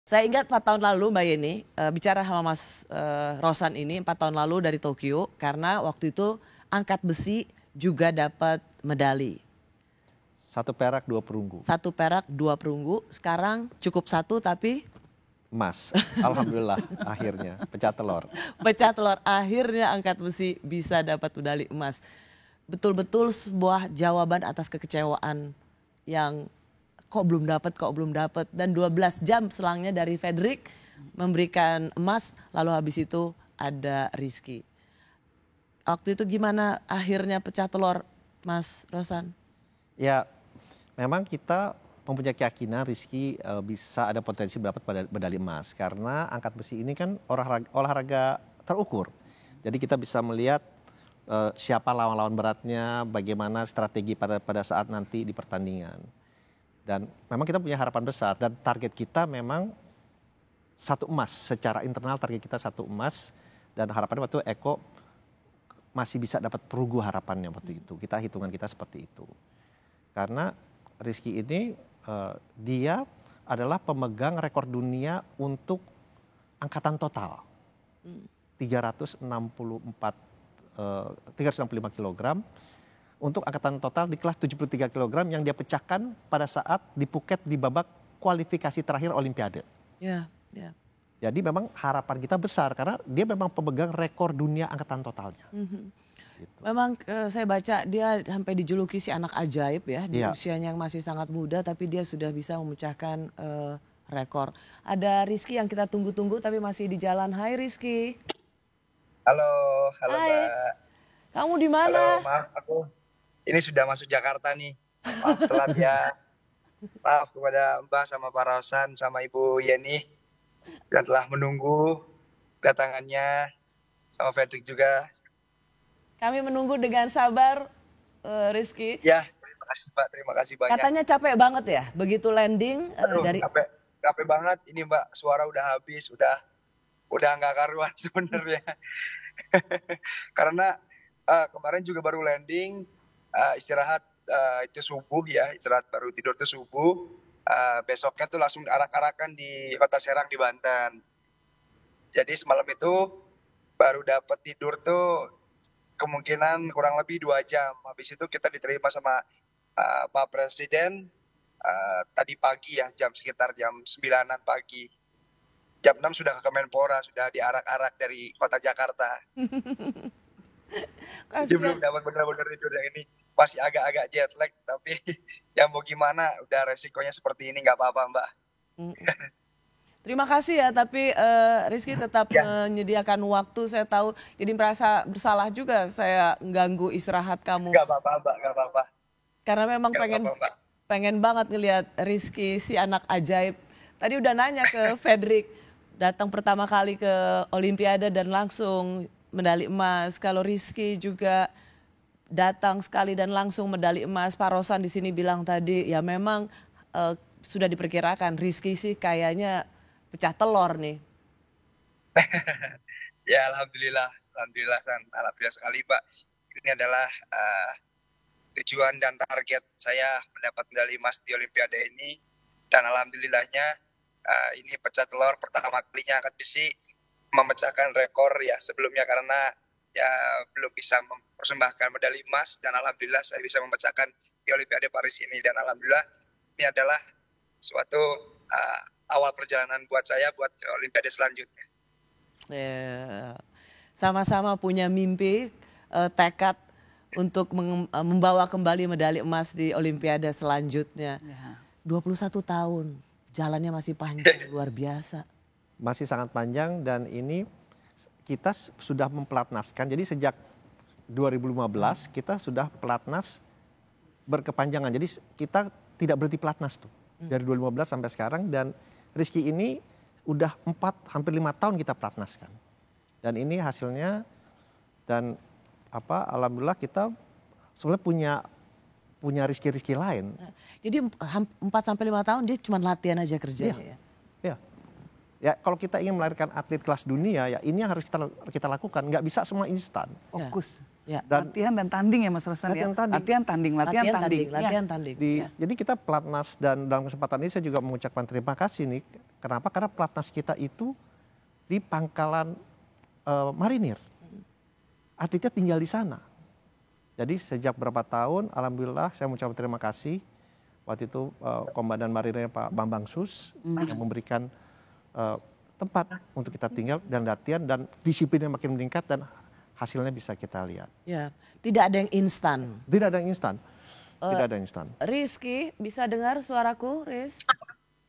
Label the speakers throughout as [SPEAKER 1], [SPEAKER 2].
[SPEAKER 1] Saya ingat 4 tahun lalu Mbak Yeni, bicara sama Mas Rosan ini 4 tahun lalu dari Tokyo, karena waktu itu angkat besi juga dapat medali.
[SPEAKER 2] 1 perak 2 perunggu.
[SPEAKER 1] 1 perak 2 perunggu, sekarang cukup 1 tapi
[SPEAKER 2] Emas, alhamdulillah akhirnya pecah telur.
[SPEAKER 1] Pecah telur, akhirnya angkat besi bisa dapat medali emas. Betul-betul sebuah jawaban atas kekecewaan yang kok belum dapat. Dan 12 jam selangnya dari Fredrik memberikan emas, lalu habis itu ada Rizky. Waktu itu gimana akhirnya pecah telur, Mas Rosan?
[SPEAKER 2] Ya memang kita mempunyai keyakinan Rizky bisa ada potensi mendapat medali emas. Karena angkat besi ini kan olahraga terukur. Jadi kita bisa melihat siapa lawan-lawan beratnya, bagaimana strategi pada saat nanti di pertandingan. Dan memang kita punya harapan besar dan target kita memang 1 emas. Secara internal target kita 1 emas dan harapannya waktu Eko masih bisa dapat perunggu harapannya waktu itu. Hitungan kita seperti itu. Karena Rizky ini dia adalah pemegang rekor dunia untuk angkatan total. 365 kg untuk angkatan total di kelas 73 kg yang dia pecahkan pada saat di Phuket di babak kualifikasi terakhir Olimpiade.
[SPEAKER 1] Ya.
[SPEAKER 2] Jadi memang harapan kita besar karena dia memang pemegang rekor dunia angkatan totalnya.
[SPEAKER 1] Gitu. Memang saya baca dia sampai dijuluki si anak ajaib ya di usianya yang masih sangat muda, tapi dia sudah bisa memecahkan rekor. Ada Rizky yang kita tunggu-tunggu tapi masih di jalan. Hai Rizky.
[SPEAKER 3] Halo
[SPEAKER 1] Hai.
[SPEAKER 3] Mbak.
[SPEAKER 1] Kamu di mana?
[SPEAKER 3] Halo, maaf aku ini sudah masuk Jakarta nih. Maaf telat ya. Maaf kepada Mbak sama Pak Rosan sama Ibu Yeni yang telah menunggu datangannya, sama Fredrik juga.
[SPEAKER 1] Kami menunggu dengan sabar, Rizky.
[SPEAKER 3] Ya, terima kasih Mbak, terima kasih banyak.
[SPEAKER 1] Katanya capek banget ya, begitu landing.
[SPEAKER 3] Capek banget, ini Mbak, suara udah habis, udah nggak karuan sebenarnya. Karena kemarin juga baru landing, istirahat itu subuh ya, istirahat baru tidur itu subuh. Besoknya tuh langsung arak-arakan di Kota Serang di Banten. Jadi semalam itu baru dapat tidur tuh kemungkinan kurang lebih 2 jam. Habis itu kita diterima sama Pak Presiden tadi pagi ya, sekitar jam 9-an pagi. Jam 6 sudah ke Kemenpora, sudah diarak-arak dari kota Jakarta. Jadi belum dapat benar-benar tidur yang ini. Masih agak-agak jet lag, tapi ya mau gimana, udah resikonya seperti ini, nggak apa-apa Mbak.
[SPEAKER 1] Terima kasih ya, tapi Rizky tetap menyediakan waktu. Saya tahu jadi merasa bersalah juga saya ganggu istirahat kamu.
[SPEAKER 3] Gak apa-apa Mbak, gak apa-apa.
[SPEAKER 1] Karena memang pengen banget ngelihat Rizky si anak ajaib. Tadi udah nanya ke Fredrik, datang pertama kali ke Olimpiade dan langsung medali emas. Kalau Rizky juga datang sekali dan langsung medali emas. Pak Rosan di sini bilang tadi ya memang sudah diperkirakan Rizky sih kayaknya pecah telur nih.
[SPEAKER 3] Ya alhamdulillah sekali Pak. Ini adalah tujuan dan target saya mendapat medali emas di Olimpiade ini, dan alhamdulillahnya ini pecah telur pertama kalinya angkat besi memecahkan rekor ya sebelumnya, karena ya belum bisa mempersembahkan medali emas, dan alhamdulillah saya bisa memecahkan di Olimpiade Paris ini, dan alhamdulillah ini adalah suatu awal perjalanan buat saya buat Olimpiade selanjutnya.
[SPEAKER 1] Sama-sama punya mimpi, tekad untuk membawa kembali medali emas di Olimpiade selanjutnya. 21 tahun, jalannya masih panjang, luar biasa.
[SPEAKER 2] Masih sangat panjang dan ini kita sudah mempelatnaskan. Jadi sejak 2015 kita sudah pelatnas berkepanjangan. Jadi kita tidak berhenti pelatnas tuh. Dari 2015 sampai sekarang, dan Rizky ini udah hampir 5 tahun kita pelatnaskan. Dan ini hasilnya, dan alhamdulillah kita sebenarnya punya Rizky lain.
[SPEAKER 1] Jadi 4-5 tahun dia cuma latihan aja kerjanya ya?
[SPEAKER 2] Iya. Ya kalau kita ingin melahirkan atlet kelas dunia ya ini yang harus kita lakukan. Nggak bisa semua instan.
[SPEAKER 4] Fokus.
[SPEAKER 1] Ya.
[SPEAKER 2] Dan
[SPEAKER 4] Latihan dan tanding ya Mas Rosan ya.
[SPEAKER 2] latihan tanding.
[SPEAKER 4] Latihan tanding, latihan tanding. Ya.
[SPEAKER 1] Latihan tanding. Ya.
[SPEAKER 2] Jadi kita pelatnas, dan dalam kesempatan ini saya juga mengucapkan terima kasih nih. Kenapa? Karena pelatnas kita itu di pangkalan marinir. Atletnya tinggal di sana. Jadi sejak berapa tahun, alhamdulillah saya mengucapkan terima kasih. Waktu itu Komandan Marinir Pak Bambang Sus yang memberikan tempat untuk kita tinggal dan latihan, dan disiplinnya makin meningkat dan hasilnya bisa kita lihat.
[SPEAKER 1] Ya, tidak ada yang instan.
[SPEAKER 2] Tidak ada yang instan. Tidak ada yang instan.
[SPEAKER 1] Rizky, bisa dengar suaraku, Riz?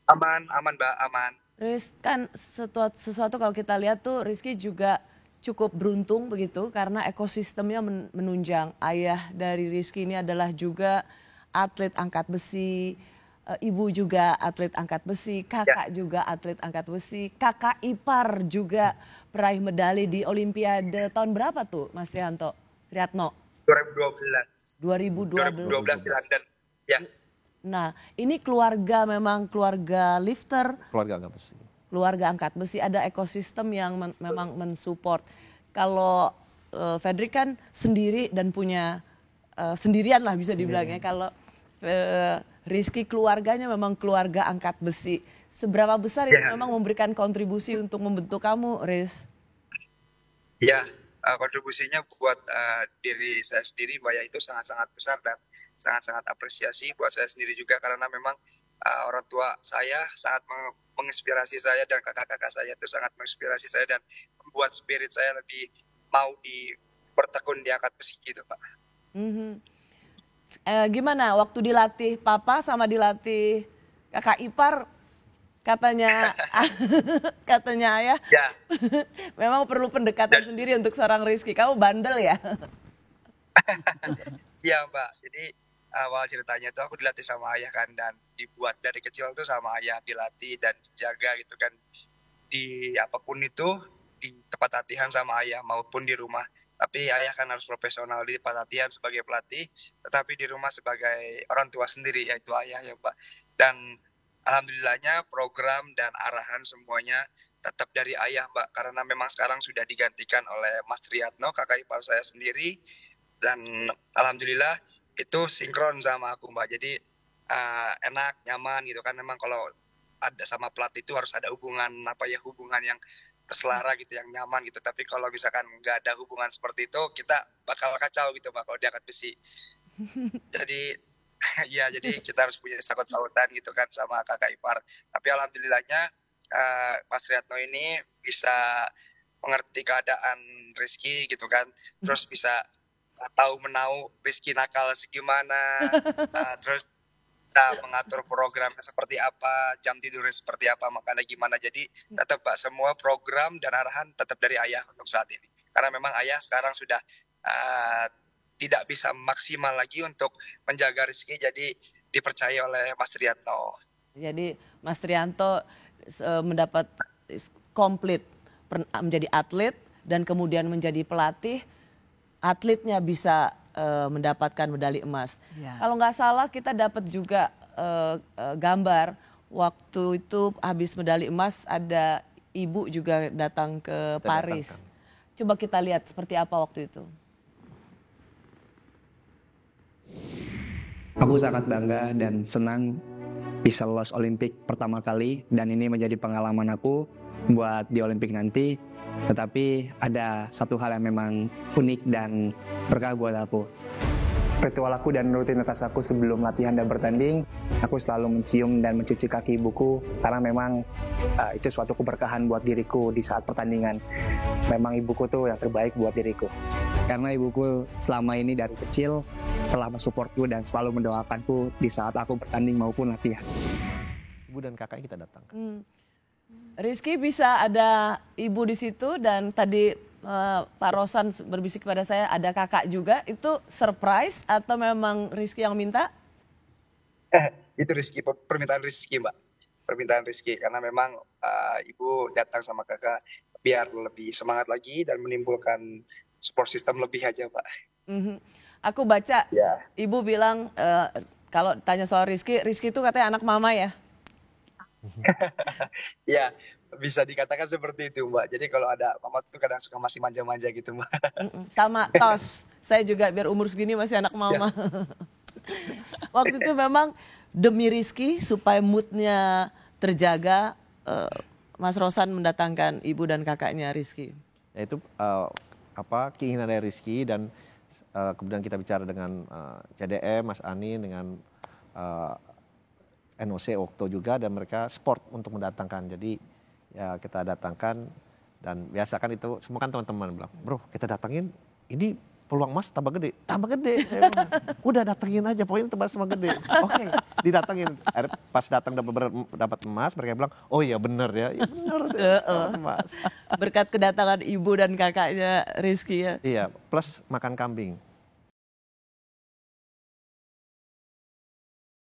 [SPEAKER 3] Aman, Mbak, aman.
[SPEAKER 1] Riz, kan sesuatu kalau kita lihat tuh Rizky juga cukup beruntung begitu karena ekosistemnya menunjang. Ayah dari Rizky ini adalah juga atlet angkat besi, ibu juga atlet angkat besi, kakak juga atlet angkat besi, kakak ipar juga peraih medali di Olimpiade tahun berapa tuh Mas Triatno?
[SPEAKER 3] 2012.
[SPEAKER 1] 2012.
[SPEAKER 3] 2012 di London. Ya.
[SPEAKER 1] Nah, ini keluarga memang keluarga lifter,
[SPEAKER 2] Keluarga angkat besi.
[SPEAKER 1] keluarga angkat besi, ada ekosistem yang memang mensupport. Kalau Fredrik kan sendiri dan punya sendirian lah bisa dibilangnya. Kalau Rizky keluarganya memang keluarga angkat besi. Seberapa besar itu memang memberikan kontribusi untuk membentuk kamu, Riz?
[SPEAKER 3] Ya, kontribusinya buat diri saya sendiri, Mbak, ya, itu sangat-sangat besar dan sangat-sangat apresiasi buat saya sendiri juga, karena memang orang tua saya sangat menginspirasi saya, dan kakak-kakak saya itu sangat menginspirasi saya dan membuat spirit saya lebih mau bertekun di angkat besi gitu, Pak.
[SPEAKER 1] Gimana waktu dilatih papa sama dilatih kakak ipar, katanya katanya ayah
[SPEAKER 3] Ya.
[SPEAKER 1] memang perlu pendekatan sendiri untuk seorang Rizky. Kamu bandel ya?
[SPEAKER 3] Iya, Mbak. Jadi awal ceritanya itu aku dilatih sama ayah kan, dan dibuat dari kecil tuh sama ayah, dilatih dan dijaga gitu kan. Di apapun itu, di tempat latihan sama ayah maupun di rumah. Tapi ayah kan harus profesional di tempat latihan sebagai pelatih, tetapi di rumah sebagai orang tua sendiri, yaitu ayah ya, Pak. Dan alhamdulillahnya program dan arahan semuanya tetap dari ayah, Mbak. Karena memang sekarang sudah digantikan oleh Mas Triatno, kakak ipar saya sendiri. Dan alhamdulillah itu sinkron sama aku, Mbak. Jadi enak, nyaman gitu kan. Memang kalau ada sama pelatih itu harus ada hubungan hubungan yang berselara gitu, yang nyaman gitu. Tapi kalau misalkan nggak ada hubungan seperti itu, kita bakal kacau gitu, Mbak, kalau diangkat besi. Jadi ya, jadi kita harus punya sangkut pautan gitu kan sama kakak ipar. Tapi alhamdulillahnya Mas Riatno ini bisa mengerti keadaan Rizky gitu kan. Terus bisa tahu menau Rizky nakal segimana, terus kita mengatur programnya seperti apa, jam tidurnya seperti apa, makannya gimana. Jadi tetap, Pak, semua program dan arahan tetap dari ayah untuk saat ini. Karena memang ayah sekarang sudah tidak bisa maksimal lagi untuk menjaga Rizky, jadi dipercaya oleh Mas Triatno.
[SPEAKER 1] Jadi Mas Trianto mendapat komplit menjadi atlet dan kemudian menjadi pelatih. Atletnya bisa mendapatkan medali emas. Ya. Kalau nggak salah kita dapat juga gambar waktu itu habis medali emas ada ibu juga datang ke Paris. Coba kita lihat seperti apa waktu itu.
[SPEAKER 5] Aku sangat bangga dan senang bisa lolos Olimpik pertama kali, dan ini menjadi pengalaman aku buat di Olimpik nanti. Tetapi ada satu hal yang memang unik dan berkah buat aku. Ritual aku dan rutinitas aku sebelum latihan dan bertanding, aku selalu mencium dan mencuci kaki ibuku, karena memang itu suatu keberkahan buat diriku di saat pertandingan. Memang ibuku tuh yang terbaik buat diriku. Karena ibuku selama ini dari kecil telah mensupportku dan selalu mendoakanku di saat aku bertanding maupun latihan.
[SPEAKER 2] Ibu dan kakak kita datang.
[SPEAKER 1] Rizky bisa ada ibu di situ, dan tadi Pak Rosan berbisik kepada saya ada kakak juga. Itu surprise atau memang Rizky yang minta?
[SPEAKER 3] Itu Rizky, permintaan Rizky, Mbak. Permintaan Rizky, karena memang ibu datang sama kakak biar lebih semangat lagi dan menimbulkan support system lebih aja, Pak.
[SPEAKER 1] Aku baca ibu bilang kalau tanya soal Rizky itu katanya anak mama ya?
[SPEAKER 3] Ya, Bisa dikatakan seperti itu Mbak. Jadi kalau ada mama tuh kadang suka masih manja-manja gitu Mbak.
[SPEAKER 1] Sama tos, saya juga biar umur segini masih anak mama. Waktu itu memang demi Rizky supaya moodnya terjaga, Mas Rosan mendatangkan ibu dan kakaknya Rizky.
[SPEAKER 2] Yaitu keinginan dari Rizky dan kemudian kita bicara dengan CDM, Mas Ani, dengan NOC Okto juga, dan mereka sport untuk mendatangkan. Jadi ya kita datangkan, dan biasa kan itu semua kan teman-teman bilang, bro kita datangin ini peluang emas tambah gede. Saya bilang, udah datengin aja, pokoknya tambah semua gede. Oke, didatengin. Pas datang dapat emas, mereka bilang, oh iya bener ya. Ya bener, emas.
[SPEAKER 1] Berkat kedatangan ibu dan kakaknya Rizky ya.
[SPEAKER 2] Iya, plus makan kambing.